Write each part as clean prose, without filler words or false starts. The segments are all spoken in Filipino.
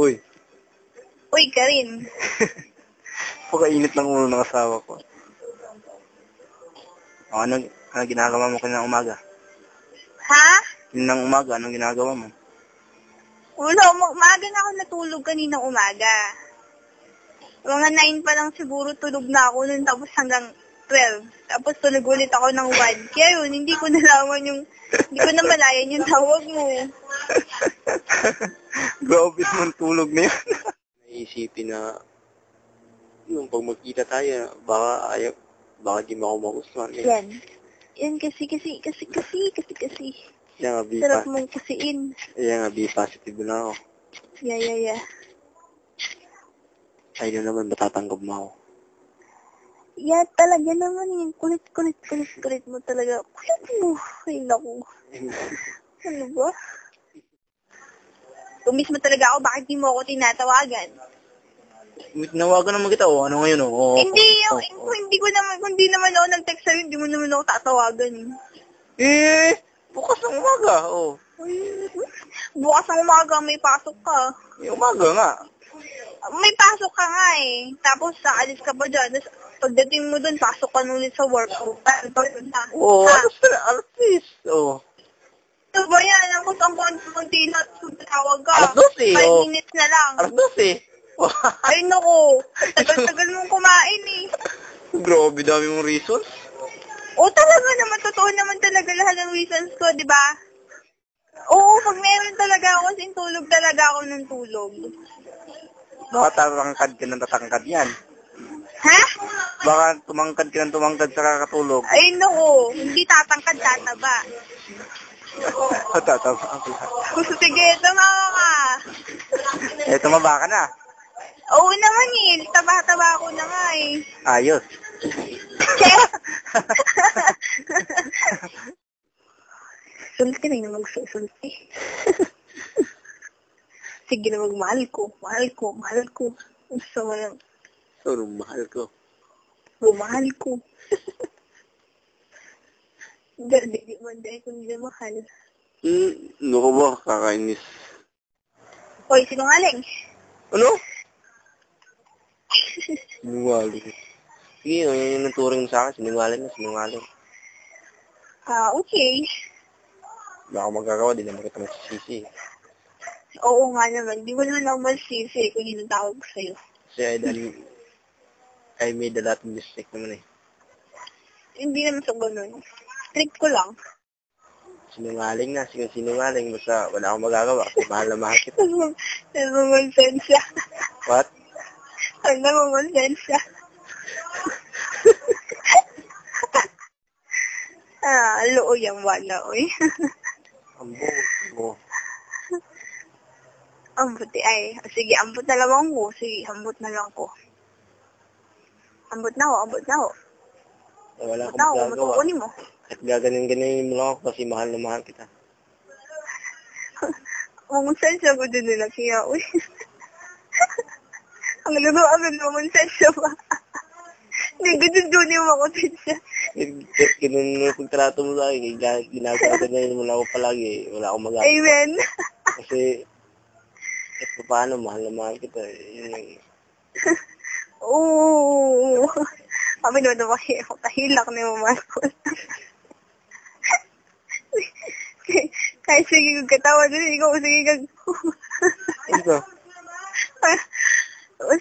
Uy. Uy, Karin. Pagkainit ng ulo ng asawa ko. Ano ginagawa mo kanina umaga? Ha? Kanina umaga, anong ginagawa mo? Wala, maaga na ako natulog kaninang umaga. Mga 9 pa lang siguro tulog na ako nun, tapos hanggang 12. Tapos tulog ulit ako ng 1. Kaya yun, hindi ko namalayan yung tawag mo. Grabe naman tulog na yun. Naisipin na, yung pag magkita tayo, baka di mo ako magustuhan. Yan. Yan kasi. Yan nga, Sarap mong kasiin. Yan nga, be positive na ako. Yeah. Ay na naman, matatanggap mo ako. Yeah, talaga naman yun. Kulit mo talaga. Kulit mo. Ay, naku. Ano ba? Kung mismo talaga ako, bakit di mo ako tinatawagan? Tinawagan naman kita, ano ngayon, Hindi naman ako nag-text sa'yo, hindi mo naman ako tatawagan. Bukas ng umaga, Bukas ng umaga, may pasok ka. Umaga nga. May pasok ka nga eh. Tapos, saalis ka pa dyan. Tapos, pagdating mo dun, pasok ka nulit sa work. Alas 6. Ito ba yan? Ako sa konti na tawag ka. Alas 12, 5 minutes na lang. Alas 12. Ay, naku. Tagal mong kumain eh. Grabe, dami mong reasons. Talaga naman. Totoo naman talaga lahat ng reasons ko, di ba? Oo, pag meron talaga ako, tulog talaga ako ng tulog. Baka tatangkad ka ng tatangkad yan. Ha? Baka tumangkad ka ng tumangkad sa kakatulog. Ay, naku. Hindi tatangkad, tataba. Tataba ang lahat. Sige, tumawa ka. Tumaba ka na. Oo naman eh. Taba-taba ako na nga eh. Ayos. Sulti na yung magsusulti. Sige na mahal ko. Gusto mo lang. Mahal ko. Mahal ko. Hindi man dahil kung hindi mahal. Ano ko ba? Kakainis. Hoy, sinungaling. Ano? Sinungaling. Sige, yun yung turing sa akin. Sinungaling. Okay. Baka magagawa, di naman kita magsisisi. Oo nga naman. Di mo naman ako magsisi kung yun ang tawag sa'yo. Kasi I made a lot of mistake naman eh. Hindi naman sa ganun. Strict ko lang. Sinungaling na. Sinungaling. Basta wala akong magagawa kasi mahal na mahal kita. Namamonsensya. What? Namamonsensya. Looy ang wala, oy. Ambo. Ambot ay. Sige, ambot na lang ko. Sige, ambot na lang ko. Ambot na ako. Wala akong magagawa. Matukunin mo. At gaganin mo lang ako kasi mahal na mahal kita. Mamonsensya ko din nila kaya, uy. Ang agad mamonsensya ba? Hindi ko din yung makonsensya. Ganun yung pagtrato mo sa akin. Ginagawa ka na yun mo lang ako palagi. Wala akong magagawa. Amen. Kasi, paano, mahal na mahal kita. Yun yung... Oo. Kami naman ako kahilak na yung mahal ko. Kahit sige kong katawa doon, ikaw sige kang... Ito?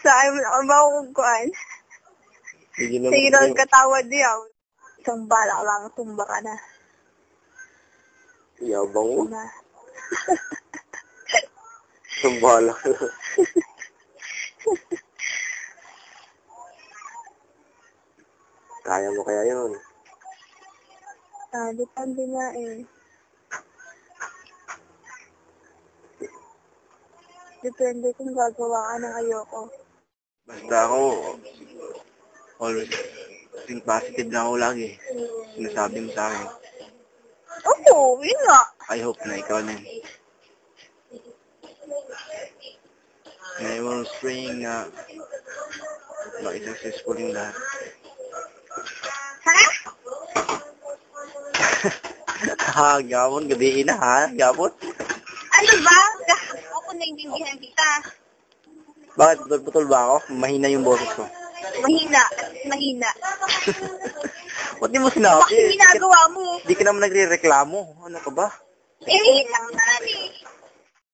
Saan mo na kung kuhaan? Sige kang katawa diyaw. Isang bala lang, tumba ka na. Yabang mo? Isang bala ka na. Kaya mo kaya yun? Depende nga eh. Depende kung gagawa ka ng ayoko. Basta ako, always think positive na ako lagi. Sinasabi mo sa akin. Oo, yun nga. I hope na ikaw na yun. Ngayon spring na successful yung lahat. Ha? Gabon, gabihin na ha, gabon. Ano ba? Ako naintindihan kita. Bakit? Putol-putol ba ako? Mahina yung boses ko. Mahina. Mahina. Ba't di mo sinabi? Bakit ginagawa mo? Di ka naman nagre-reklamo. Ano ka ba? Eh, lang na eh.